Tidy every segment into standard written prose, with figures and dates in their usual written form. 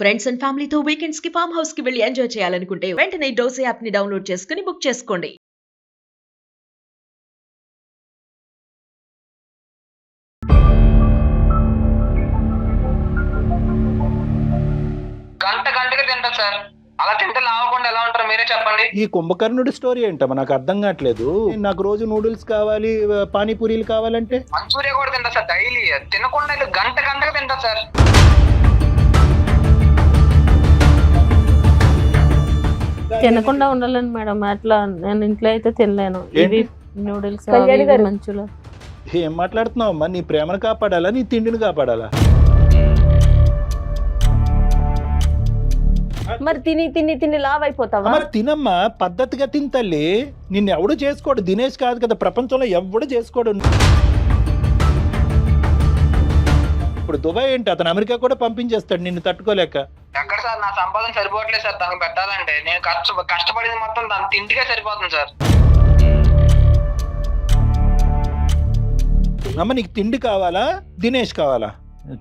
Friends and ఫ్యామిలీతో weekends కి farm house కి వెళ్ళి ఎంజాయ్ చేయాలనుకుంటే వెంటనే డోసే యాప్ ని డౌన్లోడ్ చేసుకుని బుక్ చేసుకోండి. గంటకి తింటా సార్. అలా తింటే లావకుండా ఎలా ఉంటారు మీరే చెప్పండి. ఈ కుంభకర్ణుడి స్టోరీ ఏంటమ్మా నాకు అర్థం కావట్లేదు. నాకు రోజు నూడిల్స్ కావాలి, పానీపూరీలు కావాలంటే మంచూరియా కూడా తింటా సార్ డైలీ. తినకుండా అయితే గంటకి తింటా సార్. తినకుండా ఉండాలని మేడం, అట్లా నేను ఇంట్లో అయితే తినలేను. ఇవి నూడిల్స్ మంచులో. ఏం మాట్లాడుతున్నావు అమ్మా? నీ ప్రేమను కాపాడాలా, నీ తిండిని కాపాడాలా? మరి తిని తిని తిని లావ్ అయిపోతావా? మరి తినమ్మా, పద్ధతిగా తిని తల్లి. నిన్ను ఎవడు చేసుకోడు. దినేష్ కాదు కదా, ప్రపంచంలో ఎవడు చేసుకోడు. ఇప్పుడు దుబాయ్ ఏంటి, అతను అమెరికా కూడా పంపించేస్తాడు నిన్ను తట్టుకోలేక. ఎక్కడ సార్ నా సంపాదన సరిపోవట్లేదు సార్ తనకు పెట్టాలంటే. నేను కష్టపడింది మొత్తం తన తిండికే సరిపోతుంది సార్. అమ్మ నీకు తిండి కావాలా, దినేష్ కావాలా?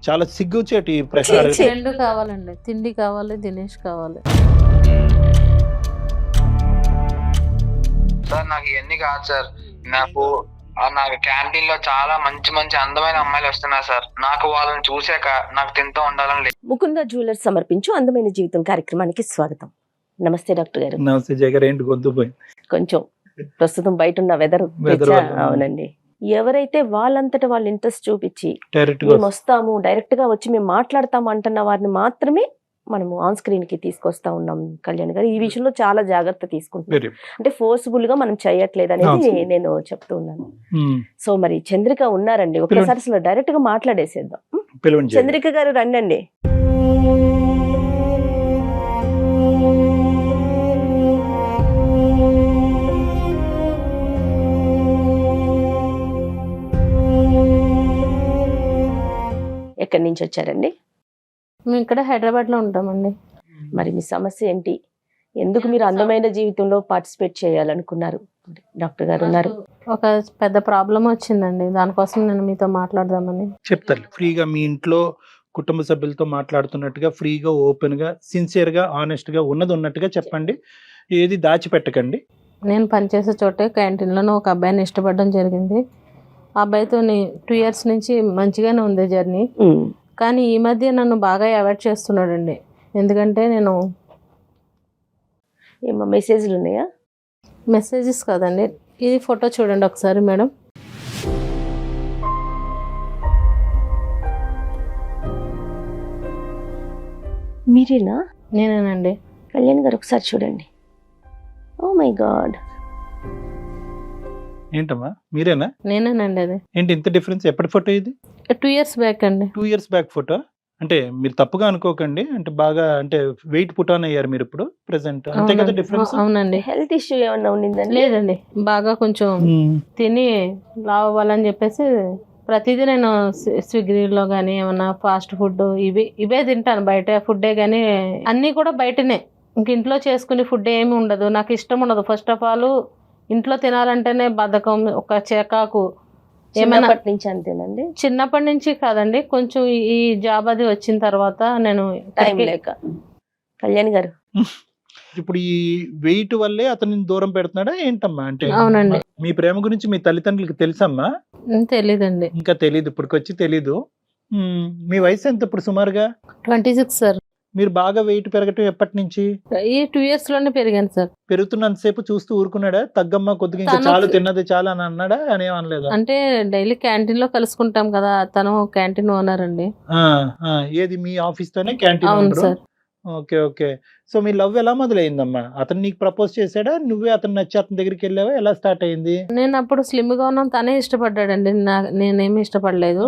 చాలా సిగ్గుచేటి ప్రశ్న. రెండు కావాలండి, తిండి కావాలి, దినేష్ కావాలి. సార్ నాకు ఇవన్నీ కాదు సార్. నాకు క్యాంటీన్ లో చాలా మంచి మంచి అందమైన అమ్మాయిలు వస్తున్నారు సార్. నాకు వాళ్ళని చూసాక నాకు తింటూ ఉండాలని లేదు. ముకుంద జ్యువెలర్స్ సమర్పించు అందమైన జీవితం కార్యక్రమానికి స్వాగతం. నమస్తే డాక్టర్ గారు. నమస్తే జగర్. ఏంటి గొంతు పోయింది కొంచెం ప్రస్తుతం బయట ఉన్న వెదర్. అవునండి. ఎవరైతే వాళ్ళంతటా వాళ్ళు ఇంట్రెస్ట్ చూపించి మేము వస్తాము, డైరెక్ట్ గా వచ్చి మేము మాట్లాడతాము అంటున్న వారిని మాత్రమే మనము ఆన్ స్క్రీన్ కి తీసుకొస్తా ఉన్నాం కళ్యాణ్ గారు. ఈ విషయంలో చాలా జాగ్రత్త తీసుకుంటున్నాం. అంటే ఫోర్స్ఫుల్ గా మనం చేయట్లేదు అనేది నేను చెప్తూ ఉన్నాను. సో మరి చంద్రిక ఉన్నారండి, ఒకసారి అసలు డైరెక్ట్ గా మాట్లాడేసేద్దాం. చంద్రిక గారు రండి. ఎక్కడి నుంచి వచ్చారండి? మేము ఇక్కడ హైదరాబాద్ లో ఉంటామండి. మరి మీ సమస్య ఏంటి? ఎందుకు మీరు అందమైన జీవితంలో పార్టిసిపేట్ చేయాలనుకున్నారు? డాక్టర్ గారు ఉన్నారు. ఒక పెద్ద ప్రాబ్లం వచ్చిందండి, దానికోసం నేను మీతో మాట్లాడదామని. చెప్తారు ఫ్రీగా, మీ ఇంట్లో కుటుంబ సభ్యులతో మాట్లాడుతున్నట్టుగా ఫ్రీగా, ఓపెన్ గా, సిన్సియర్ గా, ఆనెస్ట్ గా ఉన్నది ఉన్నట్టుగా చెప్పండి. ఏది దాచిపెట్టకండి. నేను పనిచేసే చోటే క్యాంటీన్లోనే ఒక అబ్బాయిని ఇష్టపడడం జరిగింది. ఆ అబ్బాయితో 2 years నుంచి మంచిగానే ఉంది జర్నీ. కానీ ఈ మధ్య నన్ను బాగా అవాయిడ్ చేస్తున్నాడండి. ఎందుకంటే నేను ఏమో మెసేజ్లు ఉన్నాయా? మెసేజెస్ కాదండి, ఇది ఫోటో చూడండి ఒకసారి మేడం. మీరేనా? నేనేనండి. కళ్యాణ్ గారు ఒకసారి చూడండి. Oh my god. ఏంటమ్మా మీరేనా? నేనేనండి. అది ఏంటి ఇంత డిఫరెన్స్? ఎప్పటి ఫోటో ఇది? 2 years బ్యాక్ అండి. 2 years బ్యాక్ ఫోటో. అంటే మీరు తప్పుగా అనుకోకండి, అంటే బాగా అంటే వెయిట్ పుట్ ఆన్ అయ్యారు మీరు ఇప్పుడు ప్రెసెంట్, అంతే కదా డిఫరెన్స్? అవునండి. హెల్త్ ఇష్యూ ఏమన్నా ఉండిందండి? లేదండి, బాగా కొంచెం తిని లావ్ అవ్వాలని చెప్పేసి ప్రతిదీ నేను స్విగ్గీలో కానీ ఏమన్నా ఫాస్ట్ ఫుడ్ ఇవే తింటాను. బయట ఫుడ్డే కానీ అన్నీ కూడా బయటనే. ఇంక ఇంట్లో చేసుకునే ఫుడ్ ఏమి ఉండదు, నాకు ఇష్టం ఉండదు. ఫస్ట్ ఆఫ్ ఆల్ ఇంట్లో తినాలంటేనే బద్ధకం, ఒక చికాకు. ఏమైనా నుంచి అంతేనండి? చిన్నప్పటి నుంచి కాదండి, కొంచెం ఈ జాబ్ అది వచ్చిన తర్వాత నేను టైం లేక. కళ్యాణ్ గారు ఇప్పుడు ఈ వెయిట్ వల్లే అతని దూరం పెడుతున్నాడా ఏంటమ్మా? అంటే అవునండి. మీ ప్రేమ గురించి మీ తల్లిదండ్రులకు తెలుసమ్మా? తెలీదండి. ఇంకా తెలీదు, ఇప్పటికొచ్చి తెలీదు. మీ వయసు ఎంత ఇప్పుడు సుమారుగా? 26 సార్. మీరు బాగా వెయిట్ పెరగటం ఎప్పటి నుంచి? ఈ 2 years లోనే పెరిగాను సార్. పెరుగుతున్నంతసేపు చూస్తూ ఊరుకున్నాడా? తగ్గమ్మా కొద్దిగా, ఇంకా చాలు, తిన్నది చాలా అని అన్నాడా? అని అనలేదా? అంటే డైలీ క్యాంటీన్ లో కలుసుకుంటాం కదా, తను క్యాంటీన్ ఓనర్ అండి. ఏది మీ ఆఫీస్ తోనే క్యాంటీన్? అవును సార్. Okay okay. సో మీ లవ్ ఎలా మొదలైందమ్మా? అతను నీకు ప్రపోజ్ చేశాడా, నువ్వే అతను నచ్చి అతని దగ్గరికి వెళ్ళావా? ఎలా స్టార్ట్ అయింది? నేను అప్పుడు స్లిమ్ గా ఉన్నాను, తనే ఇష్టపడ్డాడండి, నేనేమి ఇష్టపడలేదు.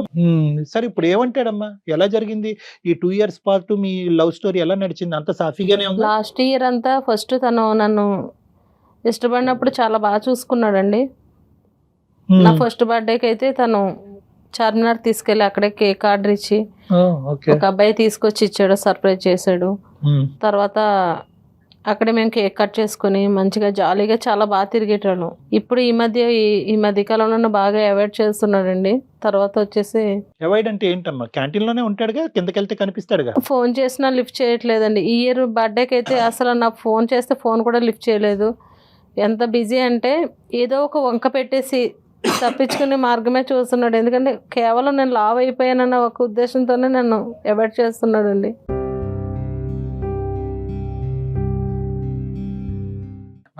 సరే ఇప్పుడు ఏమంటాడమ్మా? ఎలా జరిగింది ఈ 2 years పాటు మీ లవ్ స్టోరీ? ఎలా నడిచింది? అంత సాఫీగానే ఉంది? లాస్ట్ ఇయర్ అంతా ఫస్ట్ తను నన్ను ఇష్టపడినప్పుడు చాలా బాగా చూసుకున్నాడండి. నా ఫస్ట్ బర్త్డేకి అయితే తను చార్మినార్ తీసుకెళ్ళి అక్కడే కేక్ ఆర్డర్ ఇచ్చి ఒక అబ్బాయి తీసుకొచ్చి ఇచ్చాడు, సర్ప్రైజ్ చేశాడు. తర్వాత అక్కడ మేము కేక్ కట్ చేసుకుని మంచిగా జాలీగా చాలా బాగా తిరిగేటోళ్ళం. ఇప్పుడు ఈ మధ్య కాలంలో బాగా అవాయిడ్ చేస్తున్నాడండి. తర్వాత వచ్చేసి అవాయిడ్ అంటే ఏంటమ్మా? క్యాంటీన్ లోనే ఉంటాడుగా, కిందకెళ్తే కనిపిస్తాడుగా. ఫోన్ చేసినా లిఫ్ట్ చేయట్లేదండి. ఈ ఇయర్ బర్త్డేకి అయితే అసలు నాకు ఫోన్ చేస్తే ఫోన్ కూడా లిఫ్ట్ చేయలేదు. ఎంత బిజీ అంటే ఏదో ఒక వంక పెట్టేసి తప్పించుకునే మార్గమే చూస్తున్నాడు. ఎందుకంటే కేవలం నేను లావ్ అయిపోయానన్న ఒక ఉద్దేశంతోనే నన్ను అవాయిడ్ చేస్తున్నాడండి.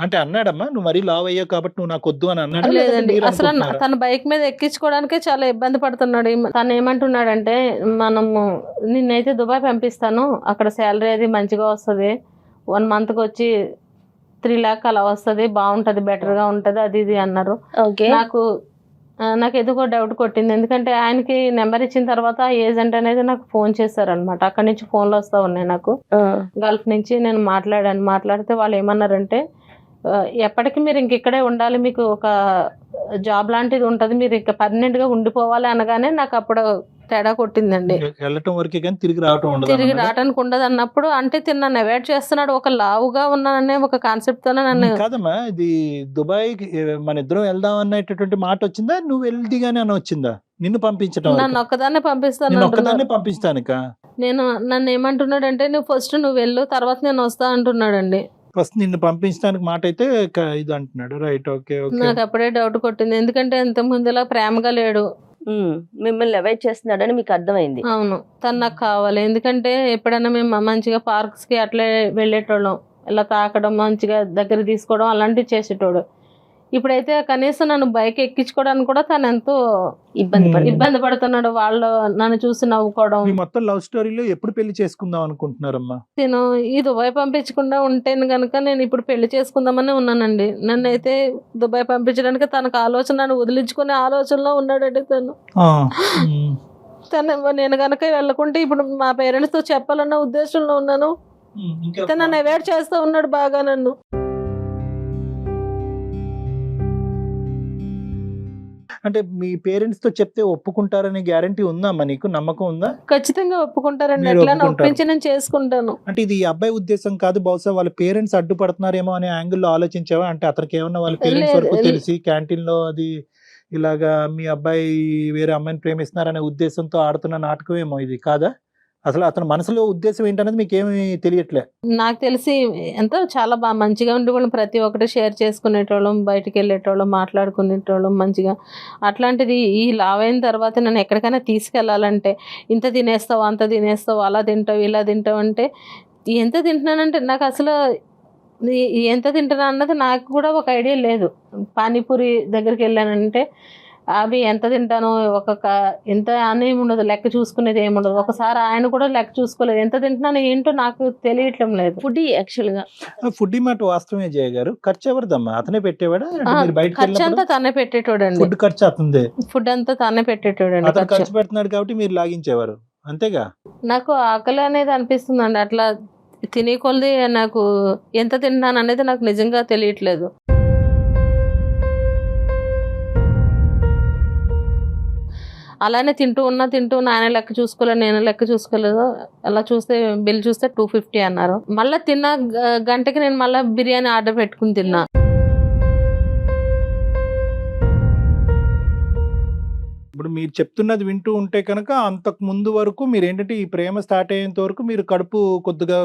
అంటే అన్నాడమ్మా నువ్వు మరీ లావ్ అయ్యావు కాబట్టి నువ్వు నాకు వద్దు అని అన్నాడు? లేదండి, అసలు తన బైక్ మీద ఎక్కించుకోవడానికే చాలా ఇబ్బంది పడుతున్నాడు. తను ఏమంటున్నాడంటే, మనము నిన్నైతే దుబాయ్ పంపిస్తాను, అక్కడ శాలరీ అది మంచిగా వస్తుంది, 1 monthకి వచ్చి 3 lakh అలా వస్తుంది, బాగుంటది, బెటర్ గా ఉంటది, అది ఇది అన్నారు. నాకు ఎందుకో డౌట్ కొట్టింది. ఎందుకంటే ఆయనకి నెంబర్ ఇచ్చిన తర్వాత ఏజెంట్ అనేది నాకు ఫోన్ చేశారనమాట. అక్కడి నుంచి ఫోన్లు వస్తా ఉన్నాయి నాకు. గల్ఫ్ నుంచి నేను మాట్లాడితే వాళ్ళు ఏమన్నారంటే, ఎప్పటికీ మీరు ఇంక ఇక్కడే ఉండాలి, మీకు ఒక జాబ్ లాంటిది ఉంటది, మీరు ఇంకా పర్మనెంట్ గా ఉండిపోవాలి అనగానే నాకు అప్పుడు తేడా కొట్టిందండి. వెళ్ళటం వరకే కానీ తిరిగి రావడానికి ఉండదు అన్నప్పుడు, అంటే నన్ను అవాయిడ్ చేస్తున్నాడు, ఒక లావుగా ఉన్నాననే ఒక కాన్సెప్ట్ తోనే నన్ను. కాదమ్మా, ఇది దుబాయ్ మన ఇద్దరం వెళ్దాం అనేటటువంటి మాట వచ్చిందా, నువ్వు వెళ్దిగానే అని వచ్చిందా? నిన్ను పంపించడం? నన్ను ఒక్కదాన్నే పంపిస్తాను. నన్ను ఏమంటున్నాడు అంటే, నువ్వు ఫస్ట్ నువ్వు వెళ్ళు, తర్వాత నేను వస్తా అంటున్నాడండి. ఫస్ట్ నిన్ను పంపించడానికి మాట అయితే ఇది అంటున్నాడు. Right, okay. నాకు అప్పుడే డౌట్ కొట్టింది. ఎందుకంటే ఇంత ముందులా ప్రేమగా లేడు, మిమ్మల్ని అవాయిడ్ చేస్తున్నాడని మీకు అర్థమైంది. అవును, తను నాకు కావాలి. ఎందుకంటే ఎప్పుడైనా మేము మంచిగా పార్క్స్ కి అట్లే వెళ్ళేటోళ్ళం, ఇలా తాకడం, మంచిగా దగ్గర తీసుకోవడం అలాంటివి చేసేటోడు. ఇప్పుడైతే కనీసం నన్ను బైక్ ఎక్కించుకోవడానికి కూడా తను ఎంతో ఇబ్బంది పడుతున్నాడు. వాళ్ళు నన్ను చూసి నవ్వుకోవడం. మొత్తం లవ్ స్టోరీలో ఎప్పుడు పెళ్లి చేసుకుందాం అనుకుంటున్నారమ్మా? నేను ఈ దుబాయ్ పంపించకుండా ఉంటేను కనుక నేను ఇప్పుడు పెళ్లి చేసుకుందామని ఉన్నానండి. నన్ను అయితే దుబాయ్ పంపించడానికి తనకు ఆలోచన, నన్ను వదిలించుకునే ఆలోచనలో ఉన్నాడండి నేను కనుక వెళ్ళకుంటే ఇప్పుడు మా పేరెంట్స్ తో చెప్పాలన్న ఉద్దేశంలో ఉన్నాను. నన్ను అవాయిడ్ చేస్తూ ఉన్నాడు బాగా నన్ను. అంటే మీ పేరెంట్స్ తో చెప్తే ఒప్పుకుంటారనే గ్యారంటీ ఉందమ్మా? నీకు నమ్మకం ఉందా? ఖచ్చితంగా ఒప్పుకుంటారండి. ఎట్లా ఒప్పించి నేను చేసుకుంటాను. అంటే ఇది ఈ అబ్బాయి ఉద్దేశం కాదు, బహుశా వాళ్ళ పేరెంట్స్ అడ్డుపడుతున్నారేమో అనే యాంగిల్లో ఆలోచించావా? అంటే అతనికి ఏమన్నా వాళ్ళ పేరెంట్స్ వరకు తెలిసి క్యాంటీన్ లో అది ఇలాగా మీ అబ్బాయి వేరే అమ్మాయిని ప్రేమిస్తున్నారనే ఉద్దేశంతో ఆడుతున్న నాటకం ఏమో ఇది కాదా? అసలు అతని మనసులో ఉద్దేశం ఏంటనేది మీకు ఏమి తెలియట్లే. నాకు తెలిసి ఎంతో చాలా బాగా మంచిగా ఉండేవాళ్ళం, ప్రతి ఒక్కటి షేర్ చేసుకునేటోళ్ళం, బయటకు వెళ్ళేటోళ్ళం, మాట్లాడుకునేటోళ్ళం మంచిగా. అట్లాంటిది ఈ లావ్ అయిన తర్వాత నన్ను ఎక్కడికైనా తీసుకెళ్ళాలంటే, ఇంత తినేస్తావు, అంత తినేస్తావు, అలా తింటావు, ఇలా తింటావు అంటే, ఎంత తింటున్నానంటే నాకు అసలు ఎంత తింటున్నా అన్నది నాకు కూడా ఒక ఐడియా లేదు. పానీపూరి దగ్గరికి వెళ్ళానంటే అవి ఎంత తింటాను, ఎంత అని ఉండదు, లెక్క చూసుకునేది ఏముండదు. ఒకసారి ఆయన కూడా లెక్క చూసుకోలేదు, ఎంత తింటున్నాను ఏంటో నాకు తెలియటం లేదు. ఫుడ్ మాట వాస్తవమే జయ గారు. ఖర్చు ఎవరిదమ్మా? అతనే పెట్టేవాడా? ఖర్చు అంతా తనే పెట్టేటోడండి. ఫుడ్ ఖర్చు అతనిదే? ఫుడ్ అంతా తనే పెట్టేటోడండి. ఖర్చు పెడుతున్నాడు కాబట్టి మీరు లాగించేవారు అంతేగా? నాకు ఆకలి అనేది అనిపిస్తుందండి, అట్లా తినే కొలది నాకు ఎంత తింటున్నాను అనేది నాకు నిజంగా తెలియట్లేదు. అలానే తింటూ ఉన్నా ఆయన లెక్క చూసుకోలేదు, నేను లెక్క చూసుకోలేదు. అలా చూస్తే బిల్ చూస్తే 250 అన్నారు. మళ్ళీ తిన్న గంటకి నేను మళ్ళీ బిర్యానీ ఆర్డర్ పెట్టుకుని తిన్నా. ఇప్పుడు మీరు చెప్తున్నది వింటూ ఉంటే కనుక అంతకు ముందు వరకు మీరు ఏంటంటే ఈ ప్రేమ స్టార్ట్ అయ్యేంత వరకు మీరు కడుపు కొద్దిగా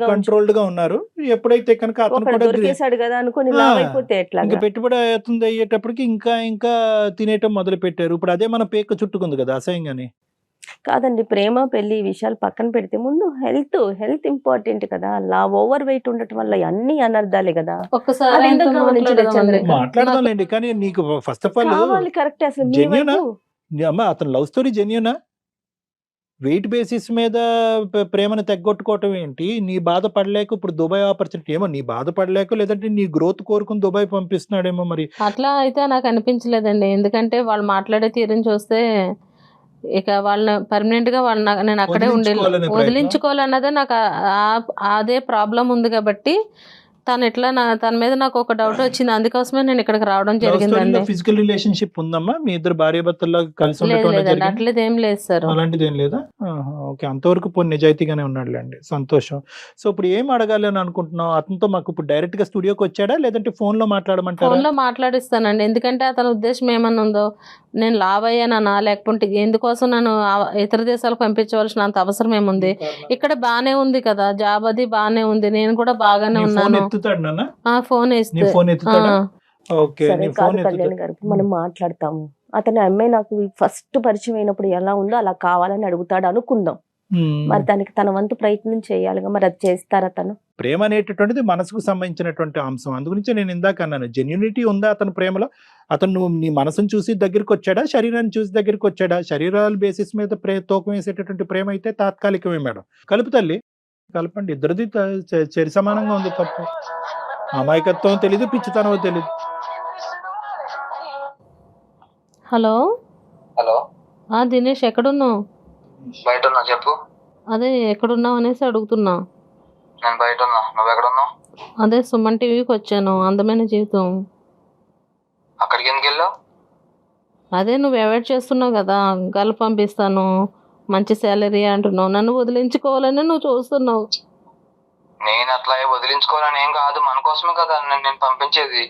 కంట్రోల్డ్ గా ఉన్నారు. ఎప్పుడైతే కనుక అతను ఇంకా పెట్టుబడి అవుతుంది అయ్యేటప్పటికి ఇంకా తినేయటం మొదలు పెట్టారు. ఇప్పుడు అదే మన పేక చుట్టుకుంది కదా అసహ్యంగానే. కాదండి, ప్రేమ పెళ్లి విషయాలు పక్కన పెడితే ముందు హెల్త్ ఇంపార్టెంట్ కదా. ఓవర్ వెయిట్ ఉండటం వల్ల అన్ని అనర్థాలే కదా. మాట్లాడదాంలేండి, కానీ నీకు ఫస్ట్ ఆఫ్ ఆల్ కరెక్ట్. అసలు జెన్యూనా అమ్మా? అతను లవ్ స్టోరీ జెన్యూనా? వెయిట్ బేసిస్ మీద ప్రేమను తెగ్గొట్టుకోవటం ఏంటి? నీ బాధపడలేక ఇప్పుడు దుబాయ్ ఆపర్చునిటీ ఏమో నీ బాధపడలేక, లేదంటే నీ గ్రోత్ కోరుకుని దుబాయ్ పంపిస్తున్నాడేమో. మరి అట్లా అయితే నాకు అనిపించలేదండి. ఎందుకంటే వాళ్ళు మాట్లాడే తీరుని చూస్తే ఇక వాళ్ళని పర్మనెంట్ గా నేను అక్కడే వదిలించుకోవాలన్నదే నాకు అదే ప్రాబ్లం ఉంది కాబట్టి తను ఎట్లా తన మీద నాకు ఒక డౌట్ వచ్చింది, అందుకోసమే నేను ఇక్కడికి రావడం జరిగిందండి. ఫిజికల్ రిలేషన్షిప్ ఉందమ్మా మీ ఇద్దరు భార్యాభర్తల్లో కలిసి లేదు ఉండటం లేదండి, జరిగిందా? అట్లేదు ఏం లేదు సార్. అలాంటిది ఏం లేదా? ఓకే, అంతవరకు పోనీ నిజాయితీగానే ఉన్నాడులేండి, సంతోషం. సో ఇప్పుడు ఏం అడగాలి అని అనుకుంటున్నావు అతనితో? మాకు ఇప్పుడు డైరెక్ట్ గా స్టూడియోకి వచ్చాడా లేదంటే ఫోన్ లో మాట్లాడమంటారా? ఫోన్ లో మాట్లాడిస్తానండి, ఎందుకంటే అతని ఉద్దేశం ఏమన్నా ఉందో, నేను లావ్ అయ్యానా లేకపోతే ఎందుకోసం నన్ను ఇతర దేశాలకు పంపించవలసినంత అవసరం ఏముంది? ఇక్కడ బానే ఉంది కదా, జాబ్ అది బానే ఉంది, నేను కూడా బాగానే ఫోన్ ఉన్నాను. ఎత్తుతాడు నాన్న? ఫోన్ నీ ఇస్తే ఫోన్ ఎత్తుతాడా? ఓకే, సరే నీ కాదు ఫోన్ కళ్యాణ్ ఎత్తుతాడు. గారు, మనం మాట్లాడతాము. అతని అమ్మాయి నాకు ఫస్ట్ పరిచయం అయినప్పుడు ఎలా ఉందో అలా కావాలని అడుగుతాడు అనుకుందాం. మరి దానికి తన వంతు ప్రయత్నం చేయాలిగా, మరి అది చేస్తారా తను? ప్రేమ అనేటటువంటిది మనసుకు సంబంధించినటువంటి అంశం. అందుగురించి నేను ఇందాక అన్నాను, జెన్యూనిటీ ఉందా అతని ప్రేమలో? అతను నువ్వు నీ మనసును చూసి దగ్గరికి వచ్చాడా, శరీరాన్ని చూసి దగ్గరికి వచ్చాడా? శరీరాల బేసిస్ మీద తూకం వేసేటటువంటి ప్రేమ అయితే తాత్కాలికమే మేడం. కలుపు తల్లి, కలపండి, ఇద్దరిది చరి సమానంగా ఉంది. తప్పు అమాయకత్వం తెలీదు, పిచ్చితనం తెలీదు. హలో హలో, దినేష్ ఎక్కడున్నావు? బయట ఉన్నా, చెప్పు. అదే ఎక్కడున్నావు అనేసి అడుగుతున్నా. నేను బయట ఉన్నా, నువ్వు ఎక్కడ ఉన్నావు? అదే సుమన్ టీవీకి వచ్చాను, అందమైన జీవితం. అక్కడికి ఎందుకు వెళ్ళావు? అదే నువ్వు అవాయిడ్ చేస్తున్నావు కదా, గల్ పంపిస్తాను మంచి శాలరీ అంటున్నావు, నన్ను వదిలించుకోవాలని నువ్వు చూస్తున్నావు. నేను అట్లా వదిలించుకోవాలని ఏం కాదు, మన కోసమే కదా నేను పంపించేది.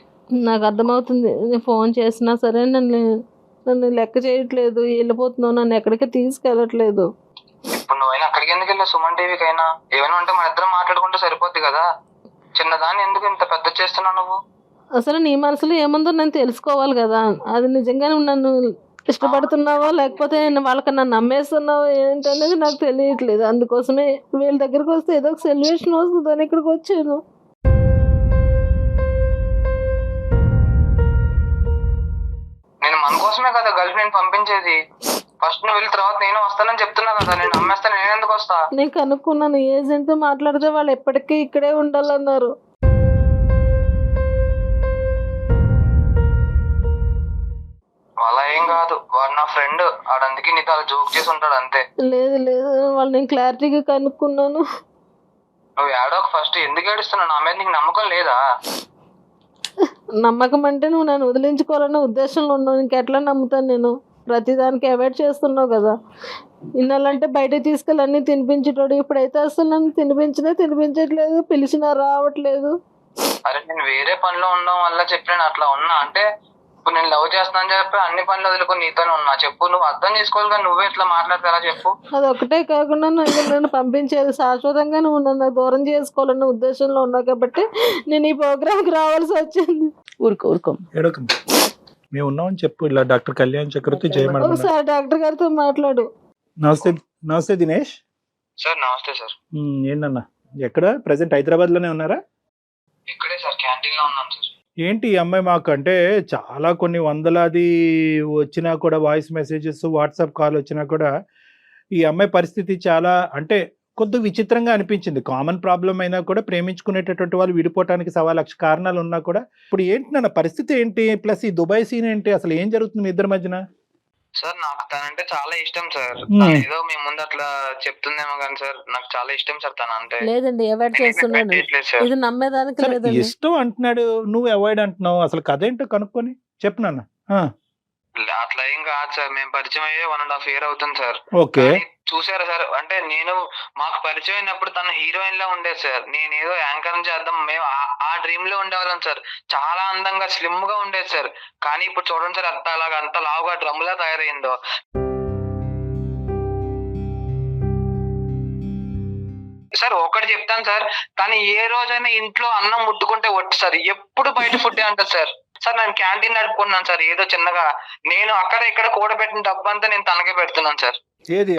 నాకు అర్థమవుతుంది, నేను ఫోన్ చేసినా సరే నన్ను లెక్క చేయట్లేదు, వెళ్ళిపోతున్నావు, నన్ను ఎక్కడికి తీసుకెళ్ళట్లేదు. ఇప్పుడు నువ్వైనా అక్కడికి ఎందుకు వెళ్ళావు? సుమన్ టీవీకి అయినా ఏమైనా ఉంటే మన ఇద్దరం మాట్లాడుకుంటే సరిపోద్ది కదా. చిన్నదాన్ని ఎందుకు ఇంత పెద్ద చేస్తున్నావు నువ్వు? అసలు నీ మనసులో ఏముందో నేను తెలుసుకోవాలి కదా, అది నిజంగా నువ్వు నన్ను ఇష్టపడుతున్నావా లేకపోతే వాళ్ళకి నన్ను నమ్మేస్తున్నావా ఏంటనేది నాకు తెలియట్లేదు. అందుకోసమే వీళ్ళ దగ్గరకు వస్తే ఏదో ఒక సొల్యూషన్ వస్తుందని ఇక్కడికి వచ్చాను. నేను మన కోసమే కదా గల్ఫ్ నేను పంపించేది. ఫస్ట్ నువ్వు వెళ్ళిన తర్వాత నేను వస్తానని చెప్తున్నా కదా, నేను నమ్మేస్తాను, నేను ఎందుకు వస్తా? నేను కనుక్కున్నాను, ఏజెంట్ తో మాట్లాడితే వాళ్ళు ఎప్పటికీ ఇక్కడే ఉండాలన్నారు. అలా ఏం కాదు, వాడు నా ఫ్రెండ్, ఆడందుకే నీతో అలా జోక్ చేసి ఉంటాడు అంతే. లేదు లేదు, వాళ్ళు నేను క్లారిటీగా కనుక్కున్నాను. నువ్వు ఏడోక ఫస్ట్, ఎందుకు ఏడుస్తున్నావు? నా మీద నీకు నమ్మకం లేదా? నమ్మకం అంటే నువ్వు నన్ను వదిలించుకోవాలన్న ఉద్దేశంలో ఉన్నావు, ఇంకెట్లా నమ్ముతాను నేను? ప్రతిదానికి అవాయిడ్ చేస్తున్నావు కదా. ఇన్నాళ్ళంటే బయటకు తీసుకెళ్ళి అన్నీ తినిపించేటోడు, ఇప్పుడైతే అసలు నన్ను తినిపించట్లేదు, పిలిచినా రావట్లేదు. అరే నేను వేరే పనిలో ఉండడం వల్ల చెప్పి నేను అట్లా ఉన్నా. అంటే ఇప్పుడు నేను లవ్ చేస్తున్నాను చెప్పి అన్ని పనులు వదులుకొని నీతోనే ఉన్నా. చెప్పు, నువ్వు అర్థం చేసుకోవాలి కానీ నువ్వే ఇట్లా మాట్లాడితే ఎలా చెప్పు? అది ఒకటే కాకుండా నన్ను పంపించేది శాశ్వతంగా నువ్వు నన్ను దూరం చేసుకోవాలన్న ఉద్దేశంలో ఉన్నావు కాబట్టి నేను ఈ ప్రోగ్రామ్కి రావాల్సి వచ్చింది. ఊరుకో ఏడోకం, మేము ఉన్నామని చెప్పు. ఇలా డాక్టర్ కళ్యాణ్ చక్రవర్తి జయమేడం. ఒకసారి డాక్టర్ గారితో మాట్లాడు. నమస్తే దినేష్. సార్ నమస్తే సార్. ఏంటన్నా, ఎక్కడ ప్రెసెంట్ హైదరాబాద్ లోనే ఉన్నారా? ఇక్కడే సార్, క్యాంటీన్ లో ఉన్నాను సార్. ఏంటి ఈ అమ్మాయి మాకు అంటే చాలా కొన్ని వందలాది వచ్చినా కూడా, వాయిస్ మెసేజెస్, వాట్సాప్ కాల్ వచ్చినా కూడా ఈ అమ్మాయి పరిస్థితి చాలా అంటే కొద్ది విచిత్రంగా అనిపించింది. కామన్ ప్రాబ్లం అయినా కూడా ప్రేమించుకునేటటువంటి వాళ్ళు విడిపోవటానికి 1,00,000 కారణాలు ఉన్నా కూడా ఇప్పుడు ఏంటి నా పరిస్థితి ఏంటి? ప్లస్ ఈ దుబాయ్ సీన్ ఏంటి? అసలు ఏం జరుగుతుంది మీ ఇద్దరి మధ్యన? సార్ నాకు తనంటే చాలా ఇష్టం సార్. ఏదో మీ ముందు అట్లా చెప్తుందేమో కానీ సార్ నాకు చాలా ఇష్టం సార్ తన అంటే. లేదండి, అవాయిడ్ చేస్తున్నాను, ఇది నమ్మేదానికి లేదండి. ఇష్టం అంటున్నాడు, నువ్వు అవాయిడ్ అంటున్నావు. అసలు కథ ఏంటో కనుక్కొని చెప్పు నాన్న. అట్లా ఏం కాదు సార్, మేము పరిచయం అయ్యే 1.5 year అవుతుంది సార్. ఓకే, చూసారా సార్, అంటే మాకు పరిచయం అయినప్పుడు తన హీరోయిన్ లా ఉండేది సార్. నేనేదో యాంకర్ చేద్దాం, మేము ఆ డ్రీమ్ లో ఉండేవాళ్ళం సార్. చాలా అందంగా స్లిమ్ గా ఉండేది సార్. కానీ ఇప్పుడు చూడండి సార్, అంత లావుగా డ్రమ్ములా తయారైందో. సార్ ఒకటి చెప్తాను సార్, తను ఏ రోజైనా ఇంట్లో అన్నం ముట్టుకుంటే ఒట్టి సార్, ఎప్పుడు బయట ఫుడ్ అంటారు సార్. సార్ నేను క్యాంటీన్ నడుపుకున్నాను సార్, ఏదో చిన్నగా. నేను అక్కడ ఇక్కడ కూడబెట్టిన డబ్బు అంతా నేను తనకే పెడుతున్నాను సార్. ఏది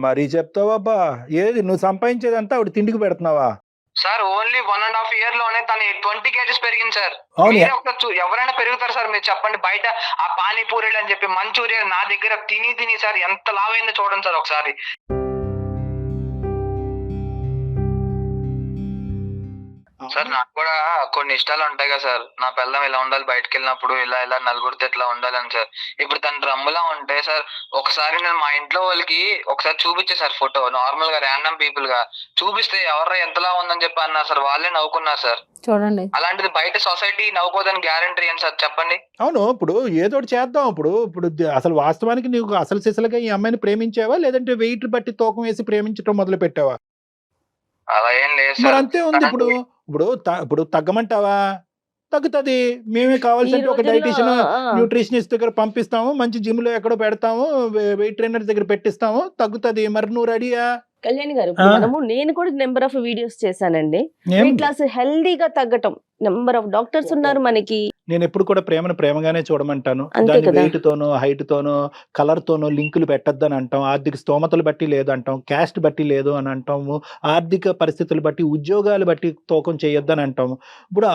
మరీ చెప్తావా? ఏది నువ్వు సంపాదించేదంతా ఆవిడ తిండికి పెడుతున్నావా? సార్ ఓన్లీ 1.5 year లోనే తను 20 kgs పెరిగింది సార్. ఎవరైనా పెరుగుతారు సార్, మీరు చెప్పండి. బయట ఆ పానీపూరీలు అని చెప్పి మంచూరియా నా దగ్గర తిని సార్ ఎంత లావైందో చూడండి సార్ ఒకసారి. సార్ నాకు కూడా కొన్ని ఇష్టాలు ఉంటాయి కదా సార్. నా పిల్లం ఇలా ఉండాలి, బయటకు వెళ్ళినప్పుడు ఇలా ఇలా నలుగురితో ఇట్లా ఉండాలని సార్. ఇప్పుడు తన డ్రమ్ములా ఉంటే సార్, ఒకసారి నేను మా ఇంట్లో వాళ్ళకి ఒకసారి చూపించే సార్ ఫోటో, నార్మల్ గా ర్యాండమ్ పీపుల్ గా చూపిస్తే ఎవరు ఎంతలా ఉందని చెప్పి అన్నారు సార్. వాళ్ళే నవ్వుకున్నారు సార్. చూడండి, అలాంటిది బయట సొసైటీ నవ్వుకోదని గ్యారంటీ ఏంటి సార్ చెప్పండి? అవును, ఇప్పుడు ఏదో ఒకటి చేద్దాం. ఇప్పుడు అసలు వాస్తవానికి నీకు అసలు సిసలుగా ఈ అమ్మాయిని ప్రేమించావా, లేదంటే వెయిట్ బట్టి తూకం వేసి ప్రేమించడం మొదలు పెట్టావా? అలా ఏం లేదు మరి సార్. అంతే ఉంది. ఇప్పుడు తగ్గమంటావా? తగ్గుతుంది. మేమే కావాల్సింటే ఒక డైటీషియన్, న్యూట్రిషనిస్ట్ దగ్గర పంపిస్తాము, మంచి జిమ్ లో ఎక్కడో పెడతాము, వెయిట్ ట్రైనర్ దగ్గర పెట్టిస్తాము, తగ్గుతుంది. మరి నువ్వు రెడీయా? కళ్యాణ్ గారు, నేను కూడా నెంబర్ ఆఫ్ వీడియోస్ చేశానండి. వెయిట్ లాస్ హెల్దీగా తగ్గటం, నెంబర్ ఆఫ్ డాక్టర్స్ ఉన్నారు మనకి. నేను ఎప్పుడు కూడా ప్రేమను ప్రేమగానే చూడమంటాను. అంతే దాని కదా. వెయిట్ తోనో, హైట్ తోనో, కలర్ తోనో లింకులు పెట్టద్దని అంటాం. ఆర్థిక స్తోమతలు బట్టి లేదు అంటాం, క్యాస్ట్ బట్టి లేదు అని అంటాము, ఆర్థిక పరిస్థితులు బట్టి, ఉద్యోగాలు బట్టి తూకం చేయొద్దని అంటాము. ఇప్పుడు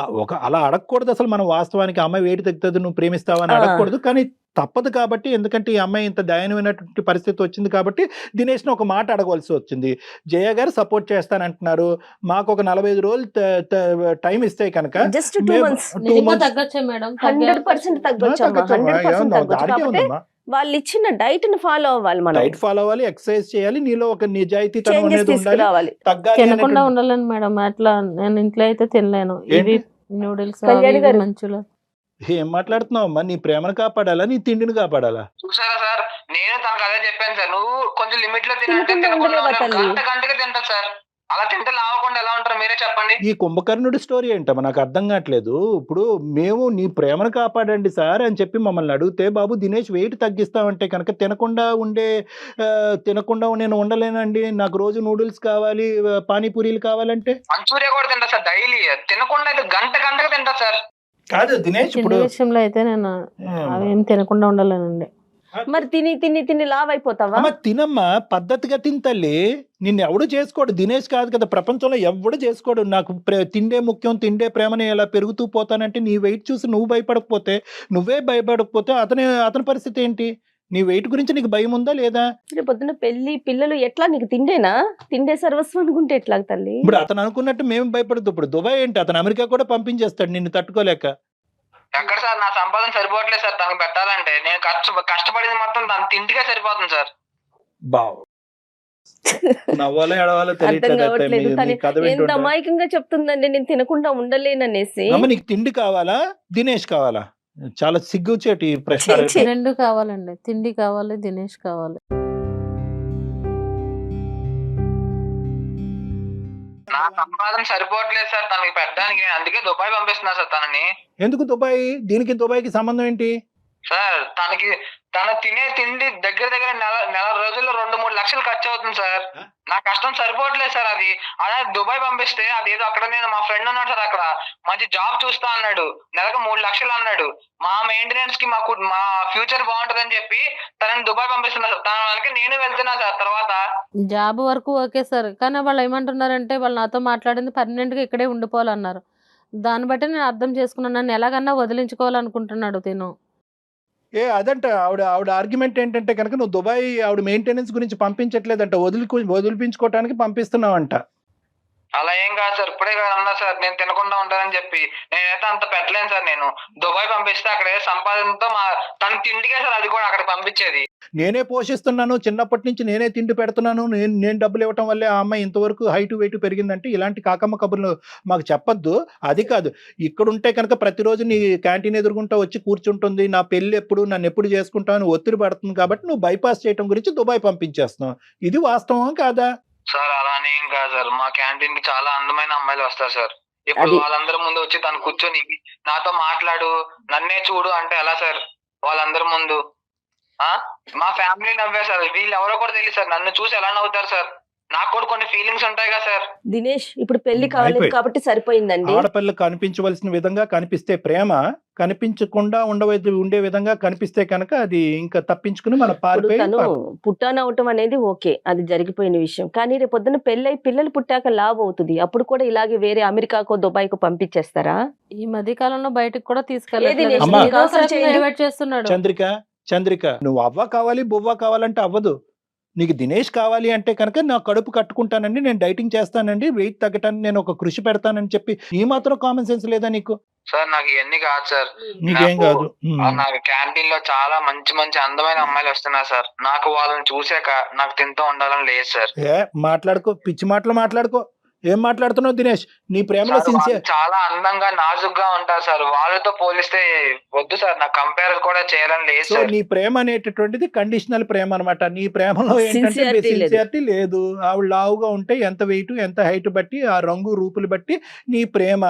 అలా అడగకూడదు అసలు. మనం వాస్తవానికి అమ్మాయి వెయిట్ తగ్గుతుంది, నువ్వు ప్రేమిస్తావా అని అడగకూడదు. కానీ తప్పదు కాబట్టి, ఎందుకంటే ఈ అమ్మాయి ఇంత దయనీయమైనటువంటి పరిస్థితి వచ్చింది కాబట్టి దినేష్ని ఒక మాట అడగవలసి వచ్చింది. జయ గారు సపోర్ట్ చేస్తానంటున్నారు, మాకు ఒక 45 రోజులు టైం ఇస్తే కనుక జస్ట్ 2 months తగ్గొచ్చా మేడం? 100% తగ్గొచ్చు అమ్మా, 100% తగ్గొచ్చు. కాకపోతే వాళ్ళు ఇచ్చిన డైట్ ని ఫాలో అవ్వాలి, మనం డైట్ ఫాలో అవ్వాలి, ఎక్సర్సైజ్ చేయాలి, నీలో ఒక నిజాయితీతనం చేంజెస్ అనేది ఉండాలి. తీసుకురావాలి. తగ్గాలి తినకుండా అనేటువంటి- ఉండాలని మేడం. అట్లా నేను ఇంట్లో అయితే తినలేను. ఇవి నూడిల్స్, కళ్యాణి గారు. మంచులు. ఏం మాట్లాడుతున్నావు అమ్మా? నీ ప్రేమను కాపాడాలా, నీ తిండిని కాపాడాలా? చూసారా సార్, నేను తనకు అదే చెప్పాను సార్. నువ్వు కొంచెం లిమిట్ లో తినంటే తినకుండా తినకుండా ఉండలేవా ఉండలేవు. తల్లి? గంటగా తింటా సార్. అలా తింటే లావకుండా ఎలా ఉంటారు మీరే చెప్పండి. ఈ కుంభకర్ణుడి స్టోరీ ఏంటమ్మా? నాకు అర్థం కావట్లేదు. ఇప్పుడు మేము నీ ప్రేమను కాపాడండి సార్ అని చెప్పి మమ్మల్ని అడిగితే, బాబు దినేష్ వెయిట్ తగ్గిస్తామంటే కనుక తినకుండా నేను ఉండలేనండి, నాకు రోజు నూడిల్స్ కావాలి, పానీపూరీలు కావాలంటే మంచూరియా కూడా తింటా సార్ డైలీ. తినకుండా అయితే గంటగా తింటా సార్. కాదు దినేష్. చిన్న ఇప్పుడు విషయంలో అయితే నేను అవేం తినకుండా ఉండలేనండి. మరి తిని లావ్ అయిపోతావా? అమ్మ తినమ్మా, పద్ధతిగా తింతల్లి. నిన్ను ఎవడు చేసుకోడు. దినేష్ కాదు కదా, ప్రపంచంలో ఎవడు చేసుకోడు. నాకు తిండే ముఖ్యం, తిండే ప్రేమని ఎలా పెరుగుతూ పోతానంటే, నీ వెయిట్ చూసి నువ్వు భయపడకపోతే, నువ్వే భయపడకపోతే అతని పరిస్థితి ఏంటి? నీ వెయిట్ గురించి నీకు భయం ఉందా లేదా? రేపు పొద్దున్న పెళ్లి పిల్లలు ఎట్లా? నీకు తిండే సర్వస్వం అనుకుంటే ఎట్లా తల్లి? ఇప్పుడు అతను అనుకున్నట్టు మేము భయపడదు. ఇప్పుడు దుబాయ్ ఏంటి, అతను అమెరికా కూడా పంపించేస్తాడు నిన్ను తట్టుకోలేక. ఎక్కడ సార్ నా సంపాదన సరిపోవట్లేదు సార్ తనకు పెట్టాలంటే. నేను కష్టపడింది మొత్తం తన తిండికే సరిపోతుంది సార్. బావ్ నవ్వాలో ఎడవాలో అర్థం కావట్లేదు. తెలియట్లేదు. తను కథ ఎంత వింటుంటే అమాయకంగా చెప్తుందండి, నేను తినకుండా ఉండలేననేసి. అమ్మ నీకు తిండి కావాలా, దినేష్ కావాలా? చాలా సిగ్గుచేటి ఈ ప్రశ్న. ఛీ, ఛీ. రెండు కావాలండి, తిండి కావాలి, దినేష్ కావాలి. నా సంపాదన సరిపోవట్లేదు సార్ తనకి పెట్టడానికి. నేను అందుకే దుబాయ్ పంపిస్తున్నా సార్ తనని. ఎందుకు దుబాయ్? దీనికి దుబాయ్కి సంబంధం ఏంటి? సార్ తను తినే తిండి దగ్గర నెల రోజుల్లో 2-3 లక్షలు ఖర్చు అవుతుంది సార్. నా కష్టం సరిపోవట్లేదు సార్. అది అదే దుబాయ్ పంపిస్తే అదేదో అక్కడ, నేను మా ఫ్రెండ్ ఉన్నాడు సార్ అక్కడ, మంచి జాబ్ చూస్తా అన్నాడు, నెలకు 3 లక్షలు అన్నాడు. మా మెయింటెనెన్స్ కి మా ఫ్యూచర్ బాగుంటదని చెప్పి తనని దుబాయ్ పంపిస్తున్నా సార్. తన వెనక నేను వెళ్తున్నా సార్. తర్వాత జాబ్ వరకు ఓకే సార్, కానీ వాళ్ళు ఏమంటున్నారంటే, వాళ్ళు నాతో మాట్లాడింది పర్మనెంట్ గా ఇక్కడే ఉండిపోవాలన్నారు. దాన్ని బట్టి నేను అర్థం చేసుకున్నాను, నన్ను ఎలాగన్నా వదిలించుకోవాలనుకుంటున్నాడు తిను. అదంట ఆవిడ ఆర్గ్యుమెంట్ ఏంటంటే కనుక, నువ్వు దుబాయ్ ఆవిడ మెయింటెనెన్స్ గురించి పంపించట్లేదంట, వదిలిపించుకోవటానికి పంపిస్తున్నావంట. అలా ఏం కాదు సార్. ఇప్పుడే కదా అన్నా సార్ నేను తినకుండా ఉంటానని చెప్పి. నేనైతే అంత పెట్టలేను సార్. నేను దుబాయ్ పంపిస్తే అక్కడ సంపాదనతో తన తిండికే సార్ అది కూడా అక్కడ పంపించేది. నేనే పోషిస్తున్నాను, చిన్నప్పటి నుంచి నేనే తిండి పెడుతున్నాను, నేను డబ్బులు ఇవ్వటం వల్లే ఆ అమ్మాయి ఇంతవరకు హైట్ వెయిట్ పెరిగిందంటే ఇలాంటి కాకమ్మ కబుర్లు మాకు చెప్పొద్దు. అది కాదు, ఇక్కడ ఉంటే కనుక ప్రతిరోజు నీ క్యాంటీన్ ఎదుర్కొంటా వచ్చి కూర్చుంటుంది, నా పెళ్లి ఎప్పుడు, నన్ను ఎప్పుడు చేసుకుంటావు అని ఒత్తిడి పడుతుంది కాబట్టి నువ్వు బైపాస్ చేయడం గురించి దుబాయ్ పంపించేస్తున్నావు. ఇది వాస్తవం కాదా? సార్ అలానే ఏం కాదు సార్. మా క్యాంటీన్ కి చాలా అందమైన అమ్మాయిలు వస్తారు సార్. ఇప్పుడు వాళ్ళందరి ముందు వచ్చి తను కూర్చొని నాతో మాట్లాడు, నన్నే చూడు అంటే ఎలా సార్? వాళ్ళందరి ముందు మా ఫ్యామిలీ నవ్వే సార్. వీళ్ళు ఎవరో కూడా తెలియదు సార్. నన్ను చూసి ఎలా నవ్వుతారు సార్? నాకు కూడా కొన్ని ఫీలింగ్స్ ఉంటాయి కదా సార్. దినేష్ ఇప్పుడు పెళ్లి కాలేదు కాబట్టి సరిపోయిందండి. ఆడపిల్ల కనిపించవలసిన విధంగా కనిపిస్తే ప్రేమ, కనిపించకుండా ఉండే విధంగా కనిపిస్తే కనుక అది ఇంకా తప్పించుకుని మన తను పుట్టానవటం అనేది ఓకే, అది జరిగిపోయిన విషయం. కానీ రేపు పొద్దున పెళ్ళై పిల్లలు పుట్టాక లాభ అవుతుంది, అప్పుడు కూడా ఇలాగే వేరే అమెరికాకో దుబాయ్కో పంపించేస్తారా? ఈ మధ్య కాలంలో బయటకు కూడా తీసుకెళ్ళలేదు. చేస్తున్నాడు. చంద్రిక నువ్వు అవ్వ కావాలి బువ్వ కావాలంటే అవ్వదు. నీకు దినేష్ కావాలి అంటే కనుక నా కడుపు కట్టుకుంటానండి, నేను డైటింగ్ చేస్తానండి, వెయిట్ తగ్గటానికి నేను ఒక కృషి పెడతానని చెప్పి ఈ మాత్రం కామన్ సెన్స్ లేదా నీకు? సార్ నాకు ఇవన్నీ కాదు సార్. నీకేం కాదు. నాకు క్యాంటీన్ లో చాలా మంచి మంచి అందమైన అమ్మాయిలు వస్తున్నారు సార్. నాకు వాళ్ళని చూసాక నాకు తింటూ ఉండాలని లేదు సార్. మాట్లాడుకో, పిచ్చి మాటలు మాట్లాడుకో. ఏం మాట్లాడుతున్నావు దినేష్? నీ ప్రేమలో సార్, వాళ్ళు సిన్సియర్. చాలా అందంగా నాజుగ్గా ఉంటారు సార్. వాళ్ళతో పోలిస్తే వద్దు సార్, నాకు కంపేర్ కూడా చేయాలని లేదు సో సార్. నీ ప్రేమ అనేటటువంటిది కండిషనల్ ప్రేమ అనమాట. నీ ప్రేమలో ఏంటంటే Sincerity లేదు. సిన్సియారిటీ లేదు. ఆవిడ లావుగా ఉంటే ఎంత వెయిట్ ఎంత హైట్ బట్టి ఆ రంగు రూపులు బట్టి నీ ప్రేమ.